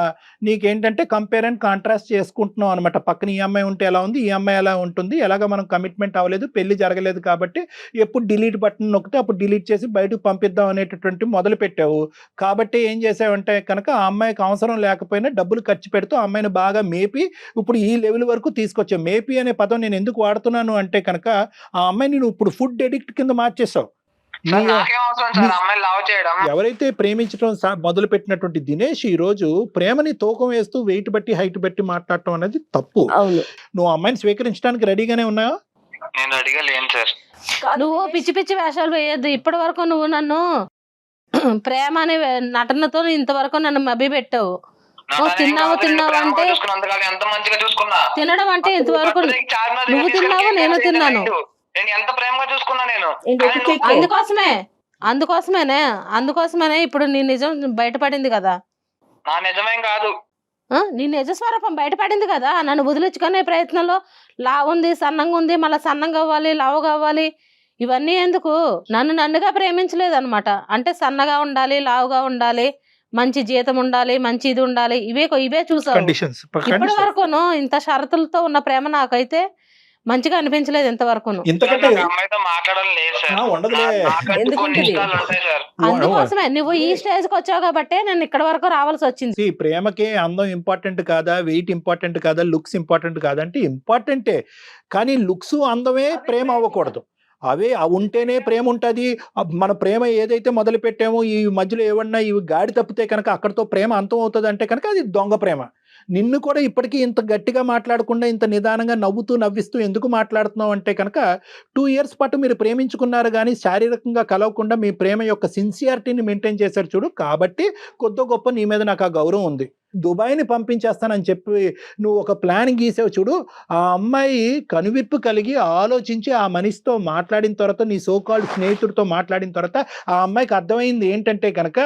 నీకేంటంటే కంపేర్ అండ్ కాంట్రాస్ట్ చేసుకుంటున్నావు అనమాట. పక్కన ఈ అమ్మాయి ఉంటే ఎలా ఉంది, ఈ అమ్మాయి ఎలా ఉంటుంది, ఎలాగ మనం కమిట్మెంట్ అవ్వలేదు, పెళ్లి జరగలేదు కాబట్టి ఎప్పుడు డిలీట్ బటన్ నొక్కితే అప్పుడు డిలీట్ చేసి బయటకు పంపిద్దాం అనేటటువంటి మొదలు పెట్టావు. కాబట్టి ఏం చేసావంటే కనుక ఆ అమ్మాయికి అవసరం లేకపోయినా డబ్బులు ఖర్చు పెడుతూ ఆ అమ్మాయిని బాగా మేపి ఇప్పుడు ఈ లెవెల్ వరకు తీసుకొచ్చావు. మేపి అనే పదం నేను ఎందుకు వాడుతున్నాను అంటే కనుక ఆ అమ్మాయిని నువ్వు ఇప్పుడు ఫుడ్ ఎడిక్ట్ కింద మార్చేసావు. సార్, నాకేం అవసరం సార్ అమ్మాయిని లవ్ చేయడం? ఎవరైతే ప్రేమించడం మొదలు పెట్టినటువంటి దినేష్ ఈ రోజు ప్రేమని తూకం వేస్తూ వెయిట్ బట్టి హైట్ బట్టి మాట్లాడటం అనేది తప్పు. అవును. నువ్వు ఆ అమ్మాయిని స్వీకరించడానికి రెడీగానే ఉన్నావా? నేను అడిగా లేను సార్. నువ్వు పిచ్చి పిచ్చి వేషాలు వేయొద్దు. ఇప్పటి వరకు నువ్వు నన్ను ప్రేమ అనే నటనతో ఇంతవరకు నన్ను మభ్య పెట్టావు. తిన్నావు అంటే ఎంత మంచిగా చూసుకున్నా. తినడం అంటే ఇంతవరకు నువ్వు తిన్నావు, నేను తిన్నాను. నేను ఎంత ప్రేమగా చూసుకున్నా నేను. అందుకోసమేనే ఇప్పుడు నీ నిజం బయటపడింది కదా. నా నిజమేం కాదు. నీ నిజస్వరూపం బయటపడింది కదా. నన్ను వదిలించుకునే ప్రయత్నంలో లావు ఉంది, సన్నంగా ఉంది, మళ్ళీ సన్నంగా అవ్వాలి, లావు కావాలి, ఇవన్నీ ఎందుకు? నన్నుగా ప్రేమించలేదు అనమాట. అంటే సన్నగా ఉండాలి, లావుగా ఉండాలి, మంచి జీతం ఉండాలి, మంచి ఇది ఉండాలి, ఇవే చూసావు. ఇప్పటి వరకును ఇంత షరతులతో ఉన్న ప్రేమ నాకైతే మంచిగా అనిపించలేదు ఇంతవరకును. అమ్మాయితో మాట్లాడాలని లేదు సార్. అందుకోసమే నువ్వు ఈ స్టేజ్ కి వచ్చావు కాబట్టి నేను ఇక్కడ వరకు రావాల్సి వచ్చింది. ప్రేమకే అందం ఇంపార్టెంట్ కాదా, వెయిట్ ఇంపార్టెంట్ కాదా, లుక్స్ ఇంపార్టెంట్ కాదా అంటే ఇంపార్టెంటే. కానీ లుక్స్ అందమే ప్రేమ అవ్వకూడదు. అవే ఉంటేనే ప్రేమ ఉంటుంది. మన ప్రేమ ఏదైతే మొదలు పెట్టామో ఈ మధ్యలో ఏమన్నా ఇవి గాడి తప్పితే కనుక అక్కడితో ప్రేమ అంతం అవుతుంది అంటే కనుక అది దొంగ ప్రేమ. నిన్ను కూడా ఇప్పటికీ ఇంత గట్టిగా మాట్లాడకుండా ఇంత నిదానంగా నవ్విస్తూ ఎందుకు మాట్లాడుతున్నావు అంటే కనుక 2 years పాటు మీరు ప్రేమించుకున్నారు కానీ శారీరకంగా కలవకుండా మీ ప్రేమ యొక్క సిన్సియారిటీని మెయింటైన్ చేశారు చూడు. కాబట్టి కొద్ది గొప్ప నీ మీద నాకు ఆ గౌరవం ఉంది. దుబాయ్ని పంపించేస్తానని చెప్పి నువ్వు ఒక ప్లాన్ గీసావు చూడు. ఆ అమ్మాయి కనువిప్పు కలిగి ఆలోచించి ఆ మనిషితో మాట్లాడిన తర్వాత, నీ సోకాల్డ్ స్నేహితుడితో మాట్లాడిన తర్వాత ఆ అమ్మాయికి అర్థమైంది ఏంటంటే కనుక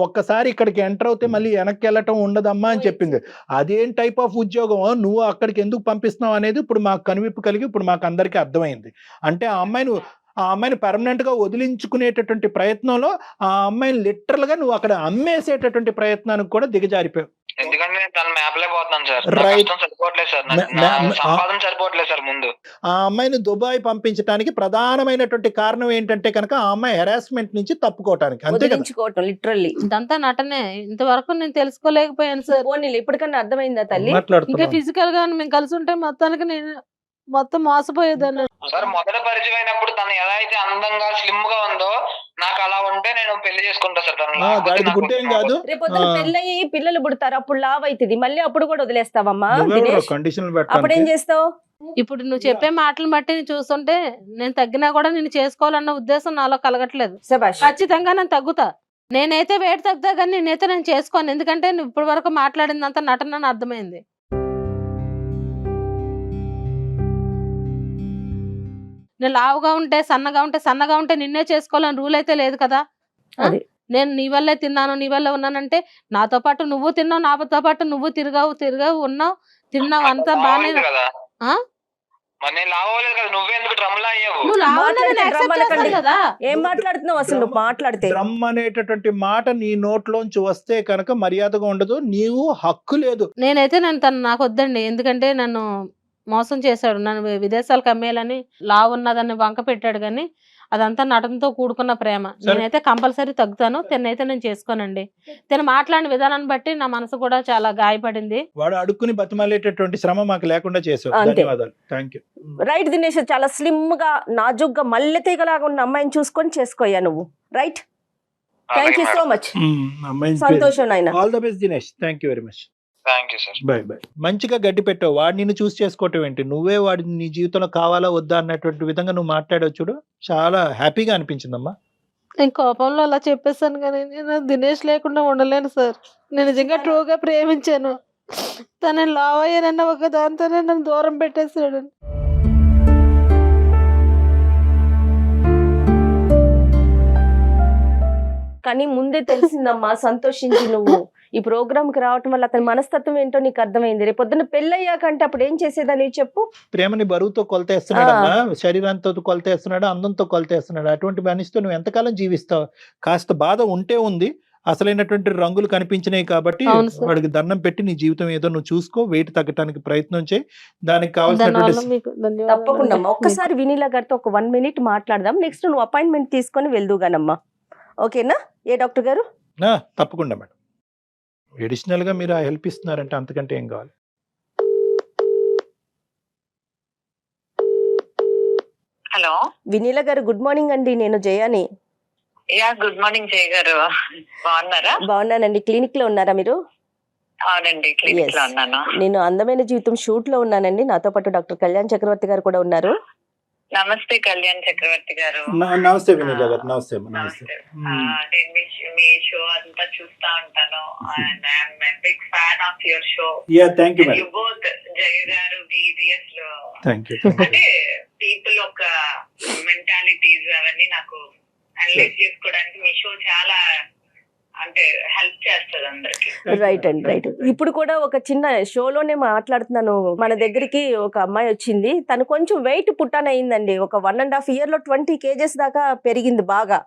ఒక్కసారి ఇక్కడికి ఎంటర్ అవుతే మళ్ళీ వెనక్కి వెళ్ళటం ఉండదమ్మా అని చెప్పింది. అదేం టైప్ ఆఫ్ ఉద్యోగం, నువ్వు అక్కడికి ఎందుకు పంపిస్తున్నావు అనేది ఇప్పుడు మాకు కనువిప్పు కలిగి ఇప్పుడు మాకు అందరికీ అర్థమైంది. అంటే ఆ అమ్మాయిని పర్మనెంట్ గా వదిలించుకునేటటువంటి ప్రయత్నంలో ఆ అమ్మాయిని లిటరల్ గా నువ్వు అక్కడ అమ్మేసేటటువంటి ప్రయత్నానికి కూడా దిగజారిపోయావు. ఎందుకంటే తన మ్యాప్లే పోతున్నాను సార్. రైట్. సరిపోవట్లేదు సార్, సంపాదన సరిపోవట్లేదు సార్. ముందు ఆ అమ్మాయిని దుబాయ్ పంపించడానికి ప్రధానమైనటువంటి కారణం ఏంటంటే కనుక ఆ అమ్మాయి హెరాస్మెంట్ నుంచి తప్పుకోవటానికి, అంతే కదా? లిటరల్లీ ఇదంతా నటనే. ఇంతవరకు నేను తెలుసుకోలేకపోయాను సార్. ఇప్పటికన్నా అర్థమైందా తల్లి? ఇంకా ఫిజికల్ గా మేము కలిసి ఉంటే మొత్తానికి నేను మొత్తం మోసపోయేదాన్ని సార్. మొదట పరిచయం అయినప్పుడు తను ఎలా అయితే అందంగా స్లిమ్ గా ఉందో నాకు అలా ఉంటే నేను పెళ్లి చేసుకుంటా సార్. కాదు, రేపు పెళ్ళయి పిల్లలు పుడతారు, అప్పుడు లావ్ అవుతుంది, మళ్ళీ అప్పుడు కూడా వదిలేస్తావమ్మా? అప్పుడు ఏం చేస్తావు? ఇప్పుడు నువ్వు చెప్పే మాటలు బట్టి చూస్తుంటే నేను తగ్గినా కూడా నేను చేసుకోవాలన్న ఉద్దేశం నాలో కలగట్లేదు. ఖచ్చితంగా నేను తగ్గుతా. నేనైతే వెయిట్ తగ్గుతా కానీ నేను చేసుకోను. ఎందుకంటే నువ్వు ఇప్పటి వరకు మాట్లాడిందంతా నటన అర్థమైంది. నేను లావుగా ఉంటే సన్నగా ఉంటే నిన్నే చేసుకోవాలని రూల్ అయితే లేదు కదా. నేను నీ వల్లే తిన్నాను, నీ వల్లే ఉన్నానంటే నాతో పాటు నువ్వు తిన్నావు, నాతో పాటు నువ్వు తిరిగావు ఉన్నావు అంతా బానే. ఏం మాట్లాడుతున్నావు అసలు? నువ్వు మాట్లాడితే డ్రమ్ అనేటటువంటి మాట నీ నోట్లోంచి వస్తే కనుక మర్యాదగా ఉండదు, నీవు హక్కు లేదు. నేనైతే తను నాకు వద్దండి. ఎందుకంటే నన్ను మోసం చేశాడు. నన్ను విదేశాలకు అమ్మేయాలని లావు ఉన్నదాన్ని వంక పెట్టాడు. కానీ అదంతా నటనతో కూడుకున్న ప్రేమ. నేనైతే కంపల్సరీ తగ్గుతాను. తినైతే నేను చేసుకోనండి. తిన మాట్లాడిన విధానాన్ని బట్టి నా మనసు కూడా చాలా గాయపడింది. వాడు అడుక్కుని బతిమాలేటటువంటి శ్రమ మాకు లేకుండా చేసావు. ధన్యవాదాలు. థాంక్యూ. రైట్ దినేష్, చాలా స్లిమ్ గా నాజుగ్గా మల్లె తీగలాగా ఉన్న అమ్మాయిని చూసుకొని చేసుకోయా నువ్వు. Right, thank you so much. సంతోషం నాయన. All the best Dinesh. Thank you very much. Thank you sir. Bye bye. మంచిగా గడ్డి పెట్టావు. వాడు నిన్ను చూస్ చేసుకోవటం ఏంటి? నువ్వే వాడి నీ జీవితంలో కావాలా వద్దా అన్నటువంటి విధంగా నువ్వు మాట్లాడావు చూడు, చాలా హ్యాపీగా అనిపించిందమ్మా. నేను కోపంలో అలా చెప్పేసాను కానీ నేను దినేష్ లేకుండా ఉండలేను సార్. నేను నిజంగా ట్రూగా ప్రేమించాను. తను లావ్ అయ్యానన్న ఒక దాంతోనే నన్ను దూరం పెట్టేశాడు. కానీ ముందే తెలిసిందమ్మా, సంతోషించి నువ్వు ఈ ప్రోగ్రామ్ కి రావటం వల్ల అతని మనస్తత్వం ఏంటో నీకు అర్థమైంది. రేపు పొద్దున్న పెళ్ళయ్యాకంటే అప్పుడు ఏం చేసేదని చెప్పు. ప్రేమని బరువుతో కొలతేస్తున్నాడమ్మా, శరీరంతో కొలతేస్తున్నాడు, అందంతో కొలతేస్తున్నాడు. అటువంటి మనిషితో నువ్వు ఎంతకాలం జీవిస్తావు? కాస్త బాధ ఉంటే ఉంది, అసలైనటువంటి రంగులు కనిపించినాయి కాబట్టి అవును సార్. వాడికి దండం పెట్టి నీ జీవితం ఏదో నువ్వు చూసుకో, వెయిట్ తగ్గటానికి ప్రయత్నం చేయి, దానికి దానివల్ల కావాల్సినటువంటి మీకు ధన్యవాదాలు. తప్పకుండా అమ్మా, ఒక్కసారి వినీలా గారితో ఒక 1 minute మాట్లాడదాం. నెక్స్ట్ నువ్వు అపాయింట్మెంట్ తీసుకొని వెళ్దుగానమ్మా. ఓకేనా? ఏ డాక్టర్ గారు? తప్పకుండా మేడం. అడిషనల్ గా మీరు ఆ హెల్ప్ ఇస్తున్నారంటే అంతకంటే ఏం కావాలి? హలో, వినీలా గారు గుడ్ మార్నింగ్ అండి, నేను జయాని. యా గుడ్ మార్నింగ్ జయ గారు, బాగున్నారా? బాగున్నానండి. క్లినిక్ లో ఉన్నారా మీరు? అవునండి, క్లినిక్ లో Yes. ఉన్నాను. నేను అందమైన జీవితం షూట్ లో ఉన్నానండి. నాతో పాటు డాక్టర్ కళ్యాణ్ చక్రవర్తి గారు కూడా ఉన్నారు. నమస్తే కళ్యాణ్ చక్రవర్తి గారు. నమస్తే వినీలా గారు. నమస్తే నమస్తే. నేను మీ షో అంతా చూస్తా ఉంటాను and I'm big fan of your show. Thank you you madam. Both Jaya garu BBS లో థ్యాంక్ యూ. అంటే పీపుల్ ఒక మెంటాలిటీస్ అవన్నీ నాకు అనలైజ్ చేసుకోవడానికి మీ షో చాలా అంటే హెల్ప్ చేస్తుంది అందరికి. రైట్ అండి, రైట్. ఇప్పుడు కూడా ఒక చిన్న షోలోనే మాట్లాడుతున్నాను. మన దగ్గరికి ఒక అమ్మాయి వచ్చింది. తను కొంచెం వెయిట్ పుట్టాన్ అయిందండి. ఒక 1.5 year లో 20 kgs దాకా పెరిగింది బాగా.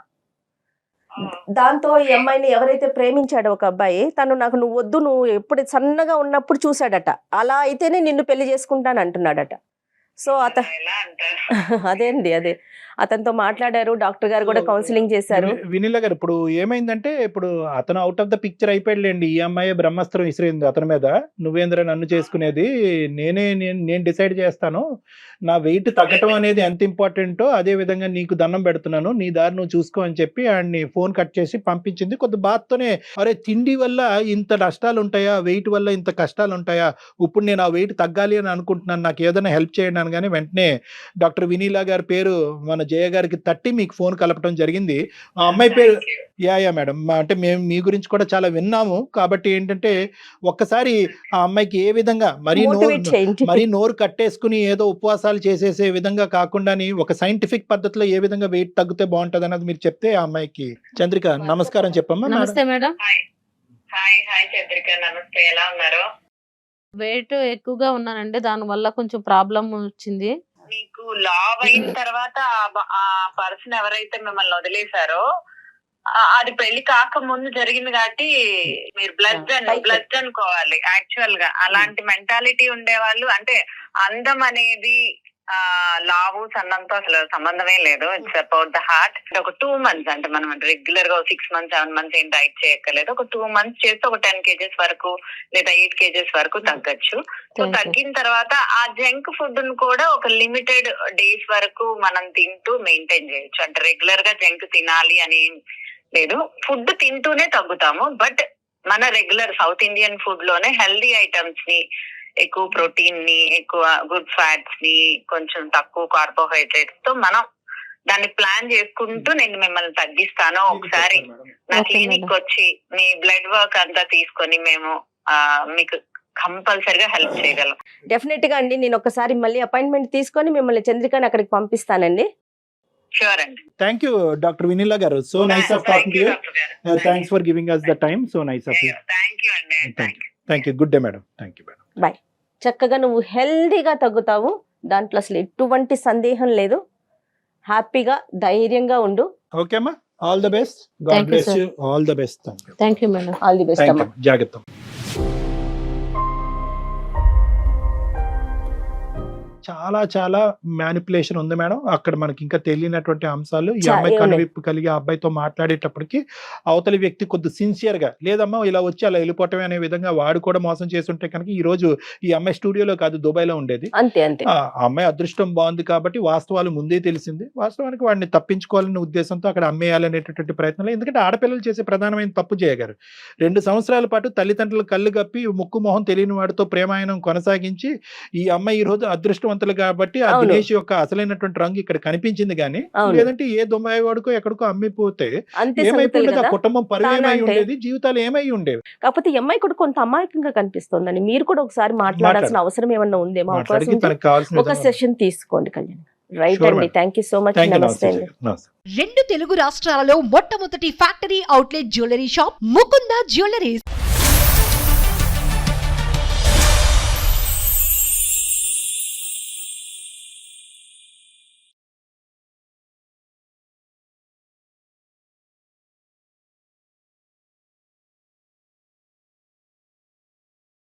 దాంతో ఈ అమ్మాయిని ఎవరైతే ప్రేమించాడో ఒక అబ్బాయి, తను నాకు నువ్వు వద్దు, నువ్వు ఎప్పుడు సన్నగా ఉన్నప్పుడు చూసాడట, అలా అయితేనే నిన్ను పెళ్లి చేసుకుంటాను అంటున్నాడట. సో ఎలా అంటారు? అదే అండి, అదే అతనితో మాట్లాడారు. డాక్టర్ గారు కూడా కౌన్సిలింగ్ చేశారు. వినీలా గారు, ఇప్పుడు ఏమైందంటే ఇప్పుడు అతను అవుట్ ఆఫ్ ద పిక్చర్ అయిపోయాడులేండి. ఈ అమ్మాయి బ్రహ్మాస్త్రం విసిరింది అతని మీద. నువ్వేంద్ర నన్ను చేసుకునేది, నేను డిసైడ్ చేస్తాను. నా వెయిట్ తగ్గటం అనేది ఎంత ఇంపార్టెంటో అదే విధంగా నీకు దండం పెడుతున్నాను, నీ దారి నువ్వు చూసుకో అని చెప్పి ఆయన్ని ఫోన్ కట్ చేసి పంపించింది. కొద్ది బాధతోనే, అరే తిండి వల్ల ఇంత నష్టాలు ఉంటాయా, వెయిట్ వల్ల ఇంత కష్టాలు ఉంటాయా, ఇప్పుడు నేను ఆ వెయిట్ తగ్గాలి అని అనుకుంటున్నాను, నాకు ఏదైనా హెల్ప్ చేయండి అనగానే వెంటనే డాక్టర్ వినీలా గారి పేరు మన జయ గారికి తట్టి మీకు ఫోన్ కలపడం జరిగింది. ఆ అమ్మాయి పేరు యా మేడం. అంటే మేము మీ గురించి కూడా చాలా విన్నాము కాబట్టి ఏంటంటే ఒక్కసారి ఆ అమ్మాయికి ఏ విధంగా Motivate చేయండి. మరీ నోరు కట్టేసుకుని ఏదో ఉపవాసాలు చేసేసే విధంగా కాకుండా ఒక సైంటిఫిక్ పద్ధతిలో ఏ విధంగా వెయిట్ తగ్గితే బాగుంటది అన్నది మీరు చెప్తే ఆ అమ్మాయికి. చంద్రిక నమస్కారం చెప్పమ్మా. నమస్తే మేడం. హాయ్ చంద్రిక, నమస్తే. ఎలా ఉన్నారు? వెయిట్ ఎక్కువగా ఉన్నానండి, దాని వల్ల కొంచెం ప్రాబ్లం వచ్చింది. మీకు లావ్ అయిన తర్వాత ఆ పర్సన్ ఎవరైతే మిమ్మల్ని వదిలేశారో అది పెళ్లి కాక ముందు జరిగింది కాబట్టి మీరు బ్లడ్ అనుకోవాలి. యాక్చువల్ గా అలాంటి మెంటాలిటీ ఉండేవాళ్ళు, అంటే అందం అనేది లావు సన్నంతో అసలు సంబంధమే లేదు. It's about the heart. ఒక 2 months, అంటే మనం రెగ్యులర్ గా 6 months 7 months ఏం డైట్ చేయక్కర్లేదు. ఒక 2 months చేస్తే ఒక 10 kgs వరకు లేదా 8 kgs వరకు తగ్గచ్చు. సో తగ్గిన తర్వాత ఆ జంక్ ఫుడ్ ను కూడా ఒక లిమిటెడ్ డేస్ వరకు మనం తింటూ మెయింటైన్ చేయొచ్చు. అంటే రెగ్యులర్ గా జంక్ తినాలి అని లేదు, ఫుడ్ తింటూనే తగ్గుతాము. బట్ మన రెగ్యులర్ సౌత్ ఇండియన్ ఫుడ్ లోనే హెల్దీ ఐటమ్స్ ని, ఎక్కువ ప్రోటీన్ ని, ఎక్కువ గుడ్ ఫ్యాట్స్ ని, కొంచెం తక్కువ కార్బోహైడ్రేట్స్ తో మనం దాన్ని ప్లాన్ చేసుకుంటూ నేను మిమ్మల్ని తగ్గిస్తాను. ఒకసారి నా క్లినిక్ వచ్చి మీ బ్లడ్ వర్క్ అంతా తీసుకొని మేము మీకు కంపల్సరిగా హెల్ప్ చేయగలం. డెఫినెట్ గా అండి, నేను ఒకసారి మళ్ళీ అపాయింట్మెంట్ తీసుకొని మిమ్మల్ని చంద్రికని అక్కడికి పంపిస్తానండి. షూర్ అండి. Thank you doctor Vinila garu. So nice of talking to you. Thanks for giving us the time. So nice of you. Thank you అండి. Thank you. Good day madam. Thank you madam. Bye. చక్కగా నువ్వు హెల్దీగా తగ్గుతావు, దాంట్లో అసలు ఎటువంటి సందేహం లేదు. హ్యాపీగా ధైర్యంగా ఉండు. ఓకే అమ్మా, all the best. God Thank you, bless sir. You. All the best. Thank you madam. All the best అమ్మా. జాగ్రత్త. చాలా చాలా మ్యానిపులేషన్ ఉంది మేడం. అక్కడ మనకి ఇంకా తెలియనటువంటి అంశాలు. ఈ అమ్మాయి ఏమన్నా? కనువిప్పు కలిగి ఆ అబ్బాయితో మాట్లాడేటప్పటికి అవతలి వ్యక్తి కొద్ది సిన్సియర్ గా లేదమ్మా ఇలా వచ్చి అలా వెళ్ళిపోవటమే అనే విధంగా వాడు కూడా మోసం చేస్తుంటే కనుక ఈ రోజు ఈ అమ్మాయి స్టూడియోలో కాదు దుబాయ్లో ఉండేది. అంతే అంతే. ఆ అమ్మాయి అదృష్టం బాగుంది కాబట్టి వాస్తవాలు ముందే తెలిసింది. వాస్తవానికి వాడిని తప్పించుకోవాలనే ఉద్దేశంతో అక్కడ అమ్మేయాలనేటటువంటి ప్రయత్నంలో, ఎందుకంటే ఆడపిల్లలు చేసే ప్రధానమైన తప్పు చేయగారు 2 సంవత్సరాల పాటు తల్లిదండ్రులు కళ్ళు గప్పి ముక్కు మొహం తెలియని వాడితో ప్రేమాయణం కొనసాగించి ఈ అమ్మాయి ఈ రోజు అదృష్టవంతులు కాబట్టి ఆ అవును. దినేష్ యొక్క అసలైనటువంటి రంగు ఇక్కడ కనిపించింది కానీ అవును. లేదంటే ఏ దుబాయ్ వాడికో ఎక్కడికో అమ్మిపోతే అంతే సంగతులు ఏమైపోయింది? ఆ కదా. కుటుంబం పరువు ఏమై తానంటే- ఉండేది, జీవితాలు ఏమై ఉండేవి. కాకపోతే ఈ అమ్మాయి కూడా కొంత అమాయకంగా కనిపిస్తోందని మీరు కూడా ఒకసారి మాట్లాడాల్సిన అవసరం ఏమన్నా ఉందేమో. మాట్లాడికి అవకాశం తనకు కావాల్సిన ఒక సెషన్ తీసుకోండి కళ్యాణ్. రైట్ Sure, అండి, madam. Thank you so much. Thank you. నమస్తే అండి. నమస్తే. 2 తెలుగు రాష్ట్రాలలో మొట్టమొదటి factory outlet jewellery shop Mukunda jewelleries.